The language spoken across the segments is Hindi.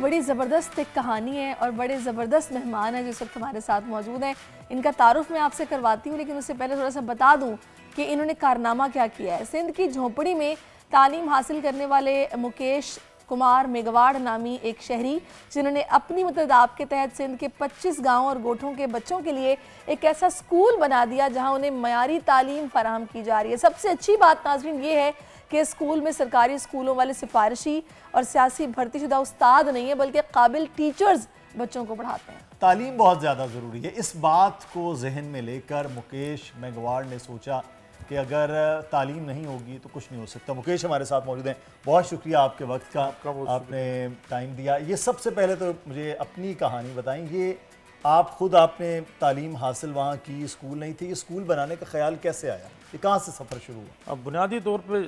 बड़ी ज़बरदस्त एक कहानी है और बड़े ज़बरदस्त मेहमान हैं जिस वक्त हमारे साथ मौजूद हैं। इनका तारुफ मैं आपसे करवाती हूँ, लेकिन उससे पहले थोड़ा सा बता दूँ कि इन्होंने कारनामा क्या किया है। सिंध की झोंपड़ी में तालीम हासिल करने वाले मुकेश कुमार मेघवाड़ नामी एक शहरी, जिन्होंने अपनी मदद के तहत सिंध के 25 गाँव और गोठों के बच्चों के लिए एक ऐसा स्कूल बना दिया जहाँ उन्हें मयारी तालीम फराहम की जा रही है। सबसे अच्छी बात नाज़रीन ये है कि स्कूल में सरकारी स्कूलों वाले सिफारिशी और सियासी भर्तीशुदा उस्ताद नहीं है, बल्कि काबिल टीचर्स बच्चों को पढ़ाते हैं। तालीम बहुत ज़्यादा ज़रूरी है। इस बात को जहन में लेकर मुकेश मेघवाड़ ने सोचा कि अगर तालीम नहीं होगी तो कुछ नहीं हो सकता। मुकेश हमारे साथ मौजूद हैं, बहुत शुक्रिया आपके वक्त का, आपने टाइम दिया। ये सबसे पहले तो मुझे अपनी कहानी बताएं, ये आप खुद आपने तालीम हासिल वहाँ की, स्कूल नहीं थी, ये स्कूल बनाने का ख्याल कैसे आया, ये कहाँ से सफ़र शुरू हुआ? अब बुनियादी तौर पे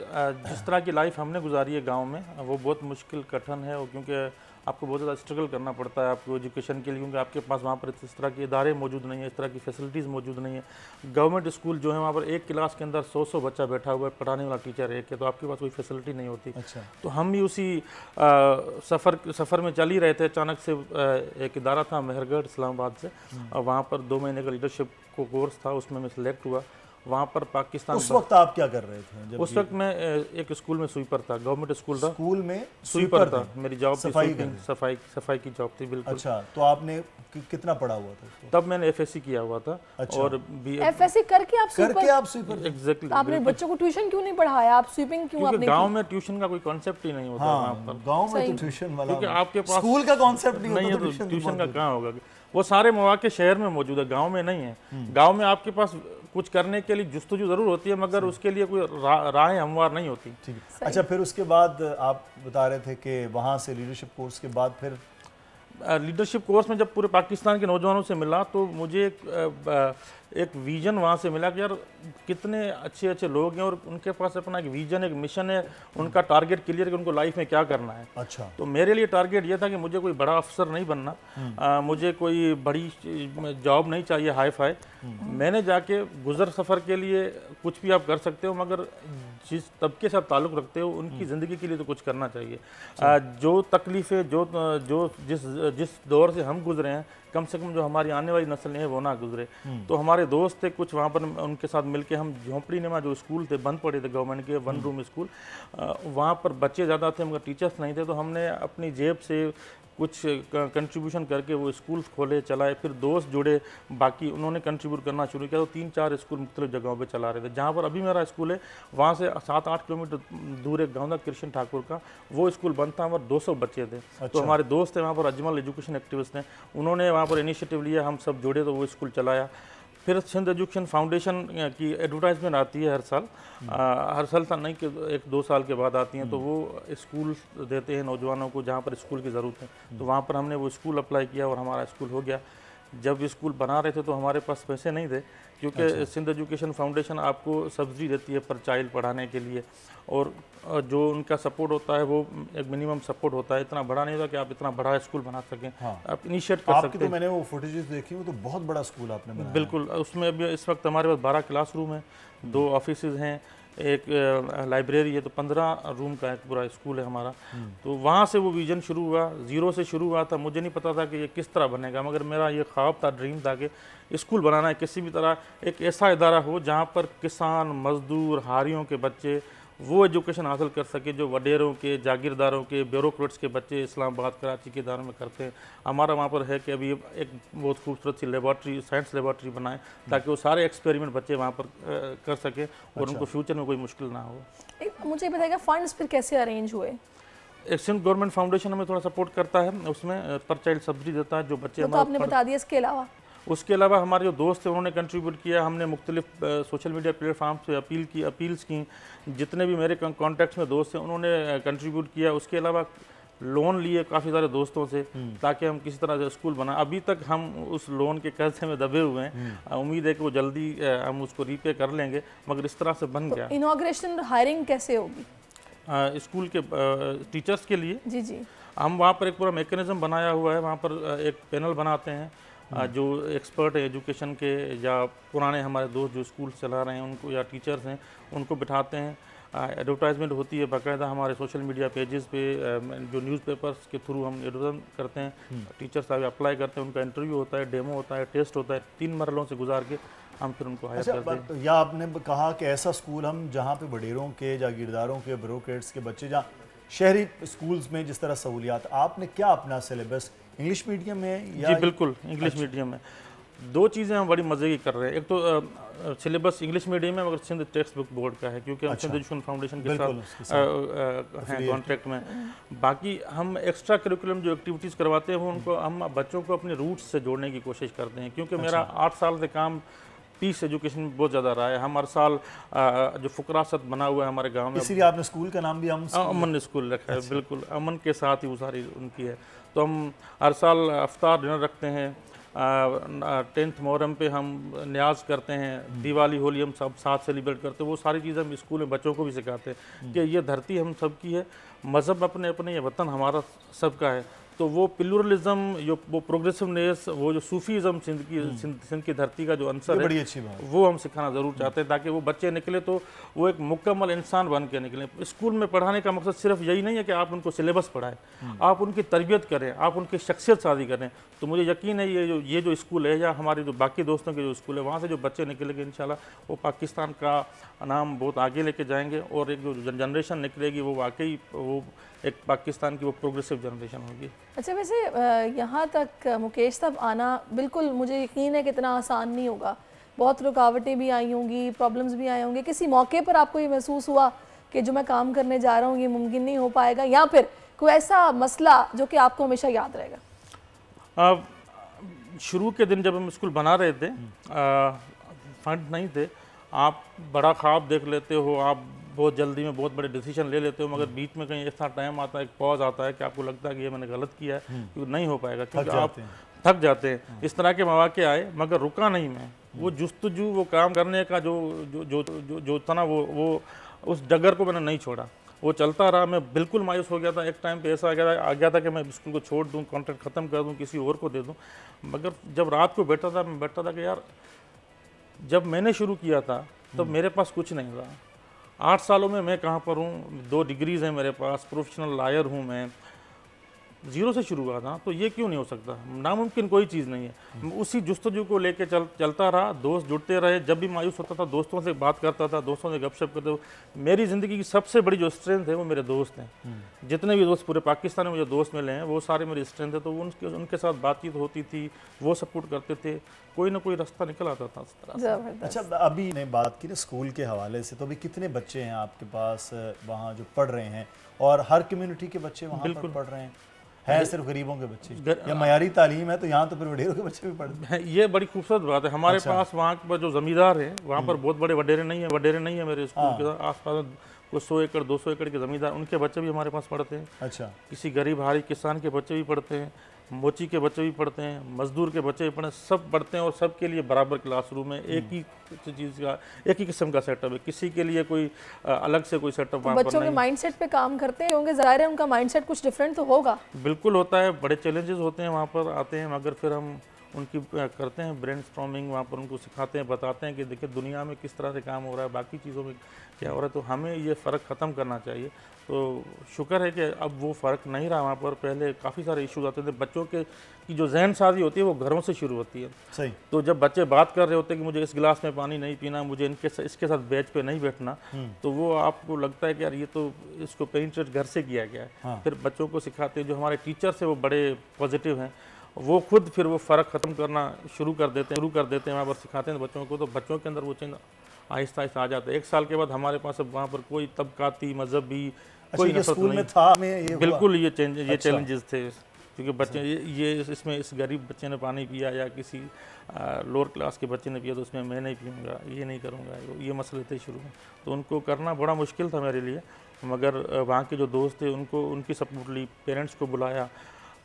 जिस तरह की लाइफ हमने गुजारी है गांव में, वो बहुत मुश्किल कठिन है, और क्योंकि आपको बहुत ज़्यादा स्ट्रगल करना पड़ता है आपको एजुकेशन के लिए, क्योंकि आपके पास वहाँ पर इस तरह के इदारे मौजूद नहीं है, इस तरह की फैसिलिटीज़ मौजूद नहीं है। गवर्नमेंट स्कूल जो है वहाँ पर एक क्लास के अंदर 100 बच्चा बैठा हुआ है, पढ़ाने वाला टीचर एक है, तो आपके पास कोई फैसिलिटी नहीं होती। अच्छा। तो हम भी उसी सफ़र में चल ही रहे थे। अचानक से एक इदारा था मेहरगढ़ इस्लामाबाद से, और वहाँ पर 2 महीने का लीडरशिप को कोर्स था, उसमें मैं सिलेक्ट हुआ। वहाँ पर पाकिस्तान, उस वक्त आप क्या कर रहे थे जब? उस वक्त मैं एक स्कूल में स्वीपर था, गवर्नमेंट स्कूल था। स्कूल में स्वीपर था, मेरी जॉब सफाई की जॉब थी। बिल्कुल। अच्छा, तो आपने कितना पढ़ा हुआ था? तब मैंने एफएससी किया हुआ था। अच्छा। और एफएससी करके आप स्वीपर? एग्जैक्टली। आपने बच्चों को ट्यूशन क्यों नहीं पढ़ाया, आप स्वीपिंग क्यों? क्योंकि गांव में ट्यूशन का कोई कॉन्सेप्ट ही नहीं होता। हाँ, गांव में तो ट्यूशन वाला, क्योंकि आपके पास स्कूल का कॉन्सेप्ट नहीं है, तो ट्यूशन का कहाँ होगा। वो सारे मौके शहर में मौजूद है, गाँव में नहीं है। गाँव में आपके पास कुछ करने के लिए जुस्तजू जरूर होती है, मगर उसके लिए कोई राहें हमवार नहीं होती। ठीक है। अच्छा, फिर उसके बाद आप बता रहे थे कि वहाँ से लीडरशिप कोर्स के बाद फिर लीडरशिप कोर्स में जब पूरे पाकिस्तान के नौजवानों से मिला, तो मुझे एक विजन वहाँ से मिला कि यार कितने अच्छे अच्छे लोग हैं और उनके पास अपना एक विजन, एक मिशन है, उनका टारगेट क्लियर है कि उनको लाइफ में क्या करना है। अच्छा। तो मेरे लिए टारगेट ये था कि मुझे कोई बड़ा अफसर नहीं बनना, मुझे कोई बड़ी जॉब नहीं चाहिए हाई फाई। मैंने जाके गुजर सफ़र के लिए कुछ भी आप कर सकते हो, मगर जिस तबके से आप ताल्लुक़ रखते हो उनकी ज़िंदगी के लिए तो कुछ करना चाहिए। जो तकलीफ़ें जो जिस दौर से हम गुजरे हैं, कम से कम जो हमारी आने वाली नस्लें हैं वो ना गुजरे। तो हमारे दोस्त थे कुछ, वहाँ पर उनके साथ मिलके हम झोंपड़ी नुमा जो स्कूल थे, बंद पड़े थे गवर्नमेंट के 1 रूम स्कूल, वहाँ पर बच्चे ज़्यादा थे मगर टीचर्स नहीं थे, तो हमने अपनी जेब से कुछ कंट्रीब्यूशन करके वो स्कूल खोले, चलाए। फिर दोस्त जुड़े, बाकी उन्होंने कंट्रीब्यूट करना शुरू किया, तो 3-4 स्कूल मुख्तलिफ जगहों पे चला रहे थे। जहाँ पर अभी मेरा स्कूल है, वहाँ से 7-8 किलोमीटर दूर एक गाँव था कृष्ण ठाकुर का, वो स्कूल बंद था, हमारे 200 बच्चे थे। अच्छा। तो हमारे दोस्त थे वहाँ पर, अजमल एजुकेशन एक्टिविस्ट हैं, उन्होंने वहाँ पर इनिशिएटिव लिया, हम सब जुड़े तो वो स्कूल चलाया। फिर सिंध एजुकेशन फाउंडेशन की एडवर्टाइजमेंट आती है हर साल नहीं कि 1-2 साल के बाद आती हैं, तो वो स्कूल देते हैं नौजवानों को जहाँ पर स्कूल की ज़रूरत है। तो वहाँ पर हमने वो स्कूल अप्लाई किया और हमारा स्कूल हो गया। जब स्कूल बना रहे थे तो हमारे पास पैसे नहीं थे, क्योंकि अच्छा। सिंध एजुकेशन फाउंडेशन आपको सब्सिडी देती है पर चाइल्ड पढ़ाने के लिए, और जो उनका सपोर्ट होता है वो एक मिनिमम सपोर्ट होता है, इतना बड़ा नहीं होता कि आप इतना बड़ा स्कूल बना सकें। हाँ। आप इनिशिएट कर सकते हैं। तो मैंने वो फुटेजेस देखी, वो तो बहुत बड़ा स्कूल आपने बनाया। बिल्कुल। उसमें अभी इस वक्त हमारे पास 12 क्लासरूम हैं, 2 ऑफिसेज हैं, एक लाइब्रेरी है, तो 15 रूम का एक पूरा स्कूल है हमारा। तो वहाँ से वो विजन शुरू हुआ, ज़ीरो से शुरू हुआ था। मुझे नहीं पता था कि ये किस तरह बनेगा, मगर मेरा ये ख्वाब था, ड्रीम था कि स्कूल बनाना है, किसी भी तरह एक ऐसा इदारा हो जहाँ पर किसान, मजदूर, हारियों के बच्चे वो एजुकेशन हासिल कर सके जो वडेरों के, जागीरदारों के, ब्यूरोक्रेट्स के बच्चे इस्लामाबाद, कराची के इदारों में करते हैं। हमारा वहाँ पर है कि अभी एक बहुत खूबसूरत सी लेबॉर्ट्री, साइंस लेबॉर्ट्री बनाएं, ताकि वो सारे एक्सपेरिमेंट बच्चे वहाँ पर कर सकें और उनको फ्यूचर में कोई मुश्किल ना हो। मुझे बताइएगा फंड्स फिर कैसे अरेंज हुए? एक सिंध गवर्नमेंट फाउंडेशन हमें थोड़ा सपोर्ट करता है, उसमें पर चाइल्ड सब्सिडी देता है जो बच्चे। तो आपने बता दिया, उसके अलावा हमारे जो दोस्त हैं उन्होंने कंट्रीब्यूट किया। हमने मुख्तलिफ सोशल मीडिया प्लेटफॉर्म से अपील्स की, जितने भी मेरे कॉन्टैक्ट्स में दोस्त हैं उन्होंने कंट्रीब्यूट किया। उसके अलावा लोन लिए काफ़ी सारे दोस्तों से, ताकि हम किसी तरह से स्कूल बना। अभी तक हम उस लोन के कर्जे में दबे हुए हैं, उम्मीद है कि वो जल्दी हम उसको रीपे कर लेंगे, मगर इस तरह से बन गया। इनॉग्रेशन हायरिंग कैसे होगी स्कूल के टीचर्स के लिए? जी, हम वहाँ पर एक पूरा मैकेनिज्म बनाया हुआ है। वहाँ पर एक पैनल बनाते हैं, जो एक्सपर्ट है एजुकेशन के, या पुराने हमारे दोस्त जो स्कूल चला रहे हैं उनको, या टीचर्स हैं, उनको बिठाते हैं। एडवर्टाइजमेंट होती है बाकायदा हमारे सोशल मीडिया पेजेस पे, जो न्यूज़पेपर्स के थ्रू हम एडवर्टाइज करते हैं। टीचर्स आगे अप्लाई करते हैं, उनका इंटरव्यू होता है, डेमो होता है, टेस्ट होता है, 3 मरलों से गुजार के हम फिर उनको हायर करते हैं। या आपने कहा कि ऐसा स्कूल हम जहाँ पे वडेरों के, जागीरदारों के, ब्यूरोक्रेट्स के बच्चे, जहाँ शहरी स्कूल्स में जिस तरह सहूलियात, आपने क्या अपना सिलेबस इंग्लिश मीडियम में या? जी बिल्कुल, इंग्लिश मीडियम में। 2 चीज़ें हम बड़ी मज़े की कर रहे हैं। एक तो सिलेबस इंग्लिश मीडियम में मगर सिंध टेक्स्ट बुक बोर्ड का है, क्योंकि हम सिंध एजुकेशन फाउंडेशन के साथ हैं कॉन्ट्रैक्ट में। बाकी हम एक्स्ट्रा करिकुलम जो एक्टिविटीज़ करवाते हैं वो उनको हम बच्चों को अपने रूट्स से जोड़ने की कोशिश करते हैं, क्योंकि मेरा 8 साल से काम पीस एजुकेशन में बहुत ज़्यादा रहा है। हम हर साल जो फुकरासत बना हुआ है हमारे गांव में, इसीलिए आपने स्कूल का नाम भी अमन स्कूल रखा है। बिल्कुल, अमन के साथ ही वो सारी उनकी है। तो हम हर साल अफ्तार डिनर रखते हैं, 10th मुहर्रम पे हम न्याज करते हैं, दिवाली होली हम सब साथ सेलिब्रेट करते हैं। वो सारी चीज़ें हम स्कूल में बच्चों को भी सिखाते हैं कि ये धरती हम सब की है, मज़हब अपने अपने, ये वतन हमारा सबका है। तो वो प्लुरलिज्म, वो प्रोग्रेसिवनेस, वो जो सूफीज़म सिंध की धरती का जो अंसर है, बड़ी अच्छी बात, वो हम सिखाना ज़रूर चाहते हैं, ताकि वो बच्चे निकले तो वो एक मुकम्मल इंसान बन के निकलें। स्कूल में पढ़ाने का मकसद सिर्फ यही नहीं है कि आप उनको सिलेबस पढ़ाएं, आप उनकी तरबियत करें, आप उनकी शख्सियत साजी करें। तो मुझे यकीन है ये जो स्कूल है, या हमारे जो बाकी दोस्तों के जो स्कूल है, वहाँ से जो बच्चे निकलेंगे इंशाल्लाह वो पाकिस्तान का नाम बहुत आगे लेके जाएंगे, और एक जो जनरेशन निकलेगी वो वाकई वो एक पाकिस्तान की वो प्रोग्रेसिव जनरेशन होगी। अच्छा, वैसे यहाँ तक मुकेश साहब आना बिल्कुल मुझे यकीन है कि इतना आसान नहीं होगा। बहुत रुकावटें भी आई होंगी, प्रॉब्लम्स भी आए होंगे। किसी मौके पर आपको ये महसूस हुआ कि जो मैं काम करने जा रहा हूँ ये मुमकिन नहीं हो पाएगा, या फिर कोई ऐसा मसला जो कि आपको हमेशा याद रहेगा? शुरू के दिन जब हम स्कूल बना रहे थे, फंड नहीं थे, आप बड़ा ख्वाब देख लेते हो, आप बहुत जल्दी में बहुत बड़े डिसीजन ले लेते हो, मगर बीच में कहीं ऐसा टाइम आता है, एक पॉज आता है कि आपको लगता है कि ये मैंने गलत किया है, क्योंकि नहीं हो पाएगा, क्योंकि आप थक जाते हैं। इस तरह के मौके आए, मगर रुका नहीं मैं। वो जुस्तजू, वो काम करने का जो था ना, वो उस डगर को मैंने नहीं छोड़ा, वो चलता रहा। मैं बिल्कुल मायूस हो गया था, एक टाइम पे ऐसा आ गया था कि मैं स्कूल को छोड़ दूँ, कॉन्ट्रैक्ट ख़त्म कर दूँ, किसी और को दे दूँ। मगर जब रात को बैठा था, मैं बैठता था कि यार जब मैंने शुरू किया था तब मेरे पास कुछ नहीं था। 8 सालों में मैं कहाँ पर हूँ, 2 डिग्रीज़ हैं मेरे पास, प्रोफेशनल लॉयर हूँ मैं, ज़ीरो से शुरू हुआ था। तो ये क्यों नहीं हो सकता? नामुमकिन कोई चीज़ नहीं है। उसी जुस्तजू को लेके चलता रहा, दोस्त जुड़ते रहे। जब भी मायूस होता था दोस्तों से बात करता था, दोस्तों से गपशप करते हुए। मेरी ज़िंदगी की सबसे बड़ी जो स्ट्रेंथ है वो मेरे दोस्त हैं। जितने भी दोस्त पूरे पाकिस्तान में मुझे दोस्त मिले हैं वो सारे मेरी स्ट्रेंथ है। तो उनके साथ बातचीत होती थी, वो सपोर्ट करते थे, कोई ना कोई रास्ता निकल आता था इस तरह से। अच्छा, अभी ने बात की ना स्कूल के हवाले से, तो अभी कितने बच्चे हैं आपके पास वहाँ जो पढ़ रहे हैं, और हर कम्युनिटी के बच्चे वहाँ पर पढ़ रहे हैं? है सिर्फ गरीबों के बच्चे या मयारी तालीम है तो यहाँ तो फिर वडेरों के बच्चे भी पढ़ते हैं? ये बड़ी खूबसूरत बात है। हमारे पास वहाँ पर जो ज़मींदार हैं वहाँ पर बहुत बड़े वडेरे नहीं है मेरे स्कूल के आस पास कुछ 100 एकड़ 200 एकड़ के ज़मींदार, उनके बच्चे भी हमारे पास पढ़ते हैं। अच्छा, किसी गरीब हारी किसान के बच्चे भी पढ़ते हैं, मोची के बच्चे भी पढ़ते हैं, मजदूर के बच्चे भी पढ़ते हैं, सब पढ़ते हैं। और सबके लिए बराबर क्लासरूम है, एक ही चीज़ का, एक ही किस्म का सेटअप है, किसी के लिए कोई अलग से कोई सेटअप वहाँ पर नहीं। बच्चों के माइंडसेट पे काम करते होंगे, ज़ाहिर है उनका माइंडसेट कुछ डिफरेंट तो होगा। बिल्कुल होता है, बड़े चैलेंजेस होते हैं वहाँ पर आते हैं, मगर फिर हम उनकी करते हैं ब्रेनस्टॉर्मिंग, वहाँ पर उनको सिखाते हैं, बताते हैं कि देखिए दुनिया में किस तरह से काम हो रहा है, बाकी चीज़ों में क्या हो रहा है। तो हमें ये फ़र्क ख़त्म करना चाहिए। तो शुक्र है कि अब वो फ़र्क नहीं रहा वहाँ पर। पहले काफ़ी सारे इश्यूज आते थे। बच्चों की जो जहन साजी होती है वो घरों से शुरू होती है। सही। तो जब बच्चे बात कर रहे होते हैं कि मुझे इस गिलास में पानी नहीं पीना, मुझे इसके साथ बेंच पे नहीं बैठना, तो वो आपको लगता है कि यार ये तो इसको पेनिट्रेट घर से किया गया है। हाँ। फिर बच्चों को सिखाते हैं, जो हमारे टीचर्स हैं वो बड़े पॉजिटिव हैं, वो खुद फिर वो फ़र्क ख़त्म करना शुरू कर देते हैं वहाँ पर सिखाते हैं बच्चों को। तो बच्चों के अंदर वो चेंज आहिस्ता आहिस्ता आ जाता है। 1 साल के बाद हमारे पास अब वहाँ पर कोई तबकाती मजहबी कोई नफरत नहीं में था। ये बिल्कुल ये चैलेंजेस थे, क्योंकि बच्चे ये इसमें इस गरीब बच्चे ने पानी पिया या किसी लोअर क्लास के बच्चे ने पिया तो उसमें मैं नहीं पीऊँगा, ये नहीं करूँगा, ये मसले थे शुरू में। तो उनको करना बड़ा मुश्किल था मेरे लिए, मगर वहाँ के जो दोस्त थे उनकी सपोर्ट ली, पेरेंट्स को बुलाया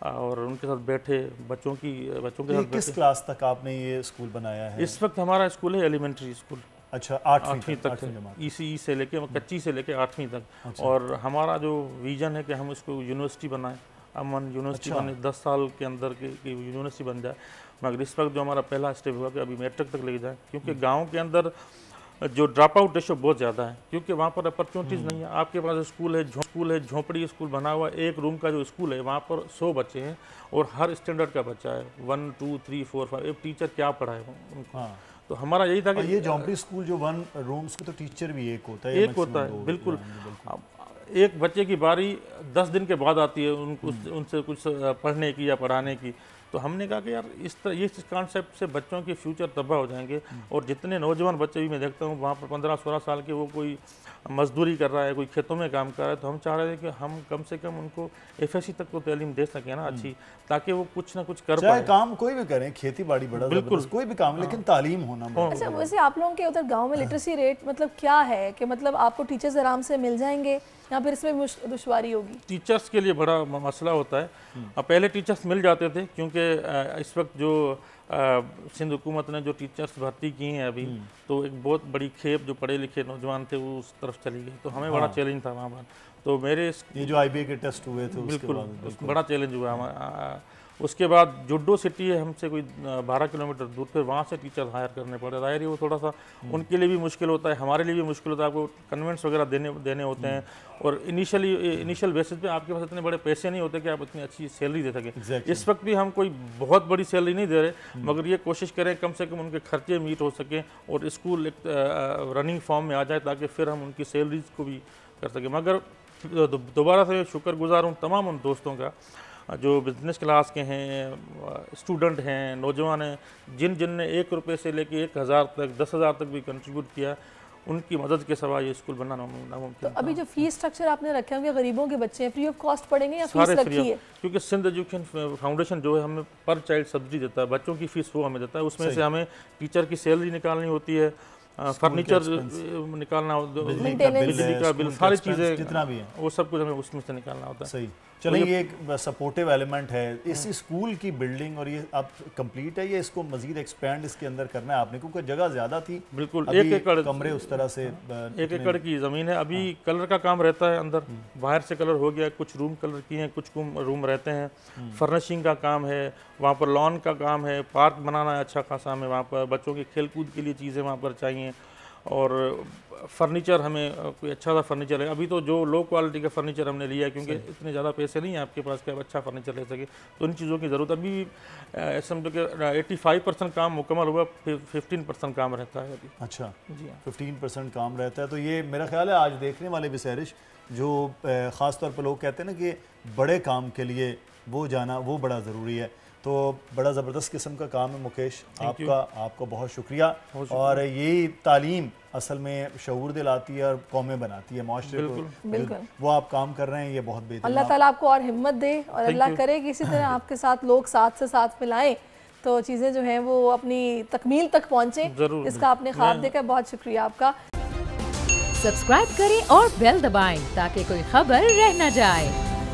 और उनके साथ बैठे, बच्चों के साथ। किस क्लास तक आपने ये स्कूल बनाया है? इस वक्त हमारा स्कूल है एलिमेंट्री स्कूल। अच्छा, 8वीं तक ECE से लेके कच्ची से लेके 8वीं तक। अच्छा। और हमारा जो विजन है कि हम इसको यूनिवर्सिटी बनाएं, अमन यूनिवर्सिटी बने, 10 साल के अंदर की यूनिवर्सिटी बन जाए। मगर इस वक्त जो हमारा पहला स्टेप हुआ कि अभी मैट्रिक तक लेके जाए, क्योंकि गाँव के अंदर जो ड्रॉप आउट रेशो बहुत ज़्यादा है, क्योंकि वहाँ पर अपॉर्चुनिटीज़ नहीं है। आपके पास स्कूल है, झोंपड़ी स्कूल बना हुआ, एक रूम का जो स्कूल है वहाँ पर 100 बच्चे हैं और हर स्टैंडर्ड का बच्चा है, 1 2 3 4 5। एक टीचर क्या पढ़ाए उनको। हाँ। तो हमारा यही था कि ये झोंपड़ी स्कूल जो 1 रूम्स के तो टीचर भी एक होता है, एक होता है, बिल्कुल। एक बच्चे की बारी 10 दिन के बाद आती है उनसे कुछ पढ़ने की या पढ़ाने की। तो हमने कहा कि यार ये कॉन्सेप्ट से बच्चों के फ्यूचर तबाह हो जाएंगे। और जितने नौजवान बच्चे भी मैं देखता हूँ वहाँ पर 15-16 साल के, वो कोई मजदूरी कर रहा है, कोई खेतों में काम कर रहा है, तो हम चाह रहे थे कि हम कम से कम उनको FSC तक तो तालीम दे सकें ना अच्छी, ताकि वो कुछ ना कुछ कर पाए। काम कोई भी करें, खेती बाड़ी बड़ा बिल्कुल कोई भी काम, लेकिन तालीम होना। अच्छा, वैसे आप लोगों के उधर गांव में लिटरेसी रेट मतलब क्या है कि मतलब आपको टीचर्स आराम से मिल जाएंगे या फिर इसमें दुश्वारी होगी? टीचर्स के लिए बड़ा मसला होता है। पहले टीचर्स मिल जाते थे, क्योंकि इस वक्त जो सिंध हुकूमत ने जो टीचर्स भर्ती की हैं अभी, तो एक बहुत बड़ी खेप जो पढ़े लिखे नौजवान थे वो उस तरफ चली गई। तो हमें बड़ा चैलेंज था वहाँ पर। तो मेरे ये जो IBA के टेस्ट हुए थे बिल्कुल बड़ा चैलेंज हुआ हमारा। उसके बाद जुड्डो सिटी है हमसे कोई 12 किलोमीटर दूर, फिर वहाँ से टीचर हायर करने पड़े। जाहिर है वो थोड़ा सा उनके लिए भी मुश्किल होता है, हमारे लिए भी मुश्किल होता है। आपको कन्वेंट्स वगैरह देने होते हैं, और इनिशियल बेसिस पे आपके पास इतने बड़े पैसे नहीं होते कि आप इतनी अच्छी सैलरी दे सकें। इस वक्त भी हम कोई बहुत बड़ी सैलरी नहीं दे रहे, मगर ये कोशिश करें कम से कम उनके खर्चे मीट हो सकें और स्कूल एक रनिंग फॉर्म में आ जाए, ताकि फिर हम उनकी सैलरीज को भी कर सकें। मगर दोबारा से शुक्रगुजार हूँ तमाम उन दोस्तों का जो बिज़नेस क्लास के हैं, स्टूडेंट हैं, नौजवान हैं, जिन ने 1 रुपये से लेके 1000 तक 10,000 तक भी कंट्रीब्यूट किया। उनकी मदद के सिवा ये स्कूल बनाना नामुमकिन। तो अभी जो फीस स्ट्रक्चर आपने रखे होंगे, गरीबों के बच्चे हैं, फ्री ऑफ कॉस्ट पढ़ेंगे या फीस रखी है? क्योंकि सिंध एजुकेशन फाउंडेशन जो है हमें पर चाइल्ड सब्सिडी देता है, बच्चों की फीस वो हमें देता है। उसमें से हमें टीचर की सैलरी निकालनी होती है, फर्नीचर निकालना, बिजली का बिल, सारी चीज़ें जितना भी है वो सब कुछ हमें उसमें से निकालना होता है। सही। चलिए, ये एक सपोर्टिव एलिमेंट है। इस स्कूल की बिल्डिंग और ये अब कंप्लीट है, ये इसको मजीद एक्सपेंड इसके अंदर करना है आपने, क्योंकि जगह ज़्यादा थी। बिल्कुल, 1 एकड़ कमरे उस तरह से 1 एकड़ की ज़मीन है। अभी कलर का काम रहता है अंदर, बाहर से कलर हो गया, कुछ रूम कलर किए हैं, कुछ रूम रहते हैं, फर्निशिंग का काम है, वहाँ पर लॉन का काम है, पार्क बनाना है अच्छा खासा हमें, वहाँ पर बच्चों के खेल कूद के लिए चीज़ें वहाँ पर चाहिए, और फर्नीचर हमें कोई अच्छा सा फर्नीचर है। अभी तो जो लो क्वालिटी का फर्नीचर हमने लिया है, क्योंकि इतने ज़्यादा पैसे नहीं है आपके पास कि आप अच्छा फर्नीचर ले सके, तो इन चीज़ों की ज़रूरत। अभी समझो कि 85% काम मुकम्मल हुआ, 15% काम रहता है अभी। अच्छा जी हाँ, 15% काम रहता है। तो ये मेरा ख्याल है आज देखने वाले भी सैरिश जो ख़ास तौर पर लोग कहते हैं ना कि बड़े काम के लिए वो जाना वो बड़ा ज़रूरी है, तो बड़ा ज़बरदस्त किस्म का काम है मुकेश, आपका बहुत शुक्रिया। और यही तालीम असल में शऊर दिलाती है और कौमें बनाती है, माशरे को। वो आप काम कर रहे हैं, ये बहुत बेहतर। अल्लाह ताला आपको और हिम्मत दे, और अल्लाह करे कि इसी तरह आपके साथ लोग साथ से साथ मिलाएं, तो चीज़ें जो हैं वो अपनी तकमील तक पहुँचें। इसका आपने ख्वाब देखा, बहुत शुक्रिया आपका। सब्सक्राइब करें और बेल दबाएं ताकि कोई खबर रह न जाए।